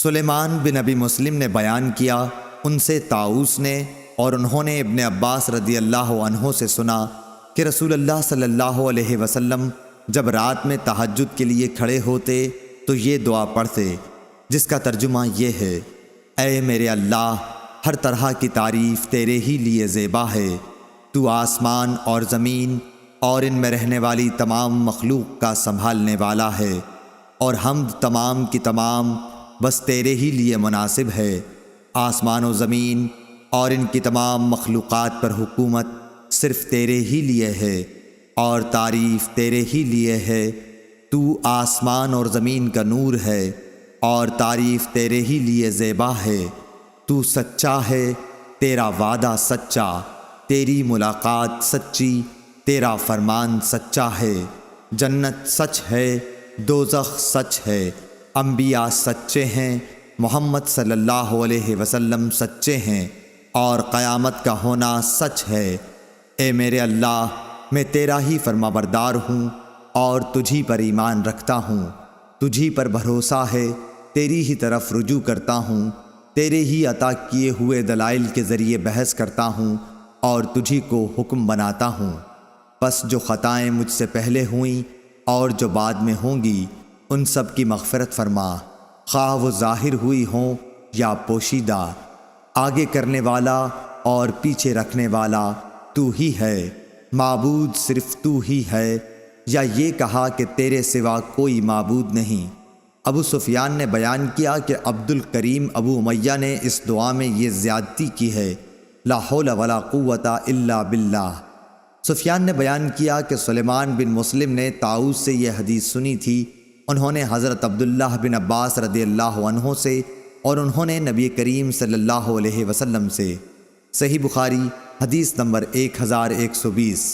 سلیمان بن ابی مسلم نے بیان کیا، ان سے طاؤس نے اور انہوں نے ابن عباس رضی اللہ عنہ سے سنا کہ رسول اللہ صلی اللہ علیہ وسلم جب رات میں تہجد کے لیے کھڑے ہوتے تو یہ دعا پڑھتے، جس کا ترجمہ یہ ہے: اے میرے اللہ، ہر طرح کی تعریف تیرے ہی لیے زیبا ہے۔ تو آسمان اور زمین اور ان میں رہنے والی تمام مخلوق کا سنبھالنے والا ہے، اور حمد تمام کی تمام بس تیرے ہی لیے مناسب ہے۔ آسمان و زمین اور ان کی تمام مخلوقات پر حکومت صرف تیرے ہی لیے ہے، اور تعریف تیرے ہی لیے ہے۔ تو آسمان اور زمین کا نور ہے، اور تعریف تیرے ہی لیے زیبا ہے۔ تو سچا ہے، تیرا وعدہ سچا، تیری ملاقات سچی، تیرا فرمان سچا ہے۔ جنت سچ ہے، دوزخ سچ ہے، انبیاء سچے ہیں، محمد صلی اللہ علیہ وسلم سچے ہیں، اور قیامت کا ہونا سچ ہے۔ اے میرے اللہ، میں تیرا ہی فرما بردار ہوں اور تجھی پر ایمان رکھتا ہوں، تجھی پر بھروسہ ہے، تیری ہی طرف رجوع کرتا ہوں، تیرے ہی عطا کیے ہوئے دلائل کے ذریعے بحث کرتا ہوں اور تجھی کو حکم بناتا ہوں۔ پس جو خطائیں مجھ سے پہلے ہوئیں اور جو بعد میں ہوں گی، ان سب کی مغفرت فرما، خواہ وہ ظاہر ہوئی ہوں یا پوشیدہ۔ آگے کرنے والا اور پیچھے رکھنے والا تو ہی ہے، معبود صرف تو ہی ہے، یا یہ کہا کہ تیرے سوا کوئی معبود نہیں۔ ابو سفیان نے بیان کیا کہ عبد الکریم ابو امیہ نے اس دعا میں یہ زیادتی کی ہے: لا حول ولا قوت الا باللہ۔ سفیان نے بیان کیا کہ سلیمان بن مسلم نے طاؤس سے یہ حدیث سنی تھی، انہوں نے حضرت عبداللہ بن عباس رضی اللہ عنہ سے، اور انہوں نے نبی کریم صلی اللہ علیہ وسلم سے۔ صحیح بخاری حدیث نمبر 1120۔